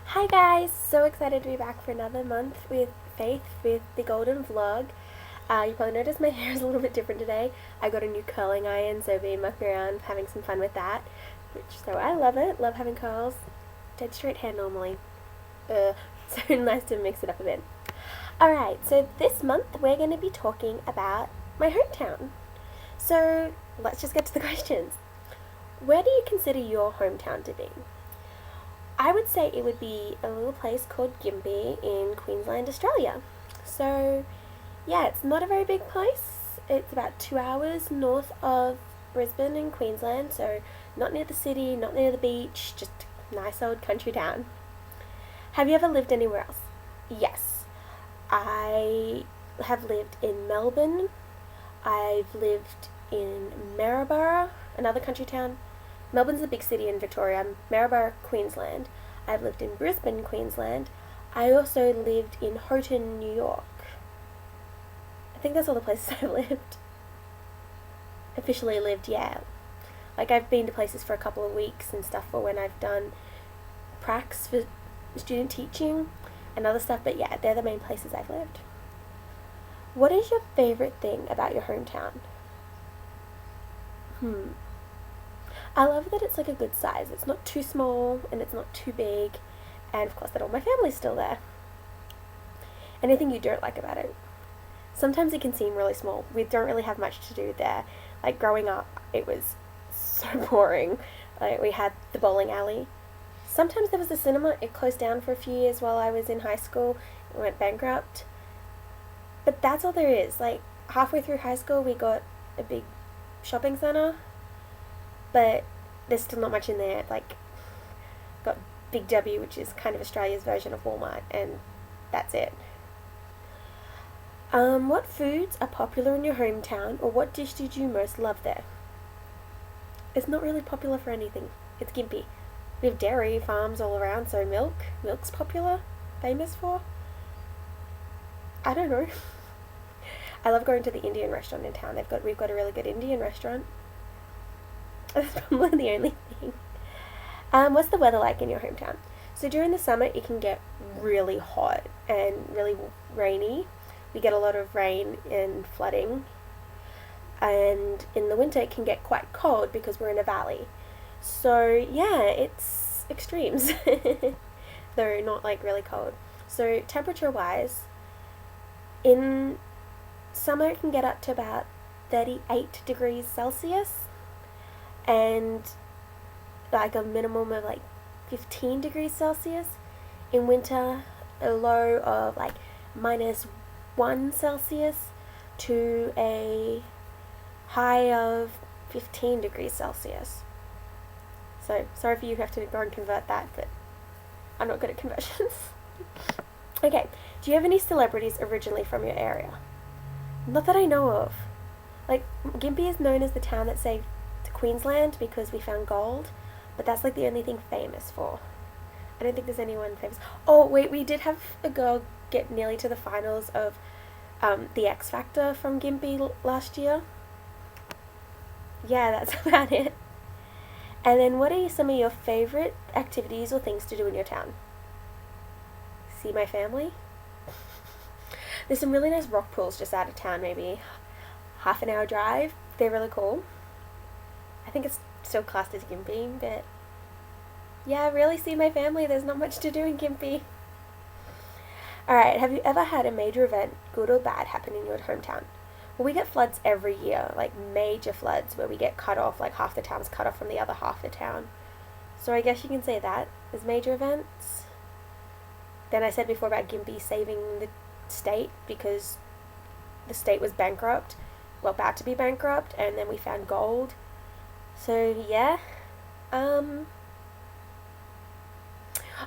Hi guys, so excited to be back for another month with Faith with the Golden Vlog. You probably noticed my hair is a little bit different today. I got a new curling iron, so been mucking around having some fun with that. So I love it, love having curls. Dead straight hair normally. So nice to mix it up a bit. Alright, so this month we're going to be talking about my hometown. So let's just get to the questions. Where do you consider your hometown to be? I would say it would be a little place called Gympie in Queensland, Australia. So, yeah, it's not a very big place. It's about 2 hours north of Brisbane in Queensland, so not near the city, not near the beach, just a nice old country town. Have you ever lived anywhere else? Yes. I have lived in Melbourne. I've lived in Maryborough, another country town. Melbourne's a big city in Victoria. Maryborough, Queensland. I've lived in Brisbane, Queensland. I also lived in Houghton, New York. I think that's all the places I've lived. Officially lived, yeah. Like I've been to places for a couple of weeks and stuff for when I've done pracs for student teaching and other stuff, but yeah, they're the main places I've lived. What is your favourite thing about your hometown? I love that it's like a good size. It's not too small and it's not too big, and of course that all my family's still there. Anything you don't like about it? Sometimes it can seem really small. We don't really have much to do there. Like growing up, it was so boring. Like we had the bowling alley. Sometimes there was the cinema. It closed down for a few years while I was in high school. It went bankrupt. But that's all there is. Like halfway through high school, we got a big shopping center, but there's still not much in there. Like, got Big W, which is kind of Australia's version of Walmart, and that's it. What foods are popular in your hometown, or what dish did you most love there? It's not really popular for anything. It's Gympie. We have dairy farms all around, so milk's popular, famous for. I don't know. I love going to the Indian restaurant in town. We've got a really good Indian restaurant. That's probably the only thing. What's the weather like in your hometown? So during the summer, it can get really hot and really rainy. We get a lot of rain and flooding. And in the winter, it can get quite cold because we're in a valley. So yeah, it's extremes, though not like really cold. So temperature-wise, in summer it can get up to about 38 degrees Celsius, and like a minimum of like 15 degrees Celsius. In winter, a low of like -1 Celsius to a high of 15 degrees Celsius. So sorry if you have to go and convert that, but I'm not good at conversions. Okay, do you have any celebrities originally from your area? Not that I know of. Like, Gympie is known as the town that saved Queensland because we found gold, but that's like the only thing famous for. I don't think there's anyone famous. Oh wait, we did have a girl get nearly to the finals of the X Factor from Gympie last year. Yeah, that's about it. And then what are some of your favourite activities or things to do in your town? See my family? There's some really nice rock pools just out of town, maybe half an hour drive. They're really cool. I think it's still classed as Gympie, but yeah, really see my family. There's not much to do in Gympie. Alright, have you ever had a major event, good or bad, happen in your hometown? Well, we get floods every year, like major floods where we get cut off, like half the town's cut off from the other half of the town. So I guess you can say that as major events. Then I said before about Gympie saving the state because the state was bankrupt, well, about to be bankrupt, and then we found gold. So yeah,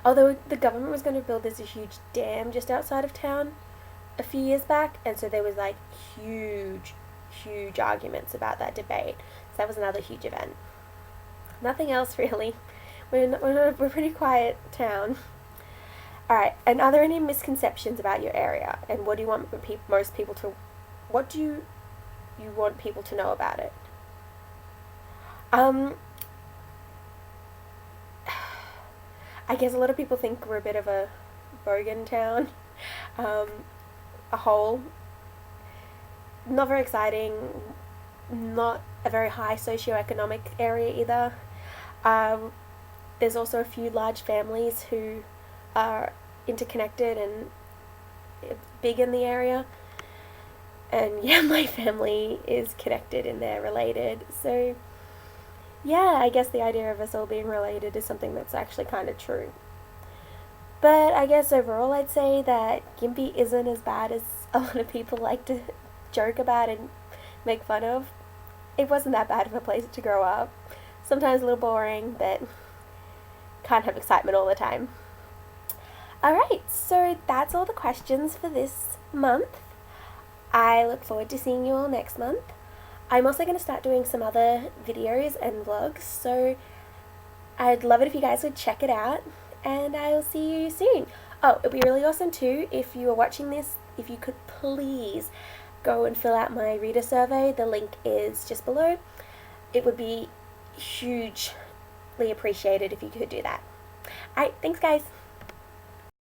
although the government was going to build this huge dam just outside of town a few years back, and so there was like huge arguments about that debate. So that was another huge event. Nothing else really. We're a pretty quiet town. All right. And are there any misconceptions about your area? And what do you want most people to? What do you want people to know about it? Um, I guess a lot of people think we're a bit of a bogan town, a hole. Not very exciting, not a very high socioeconomic area either. Um, there's also a few large families who are interconnected and big in the area. And yeah, my family is connected and they're related. So yeah, I guess the idea of us all being related is something that's actually kind of true. But I guess overall I'd say that Gympie isn't as bad as a lot of people like to joke about and make fun of. It wasn't that bad of a place to grow up. Sometimes a little boring, but can't have excitement all the time. Alright, so that's all the questions for this month. I look forward to seeing you all next month. I'm also going to start doing some other videos and vlogs, so I'd love it if you guys would check it out, and I'll see you soon. Oh, it'd be really awesome too if you are watching this, if you could please go and fill out my reader survey. The link is just below. It would be hugely appreciated if you could do that. Alright, thanks guys.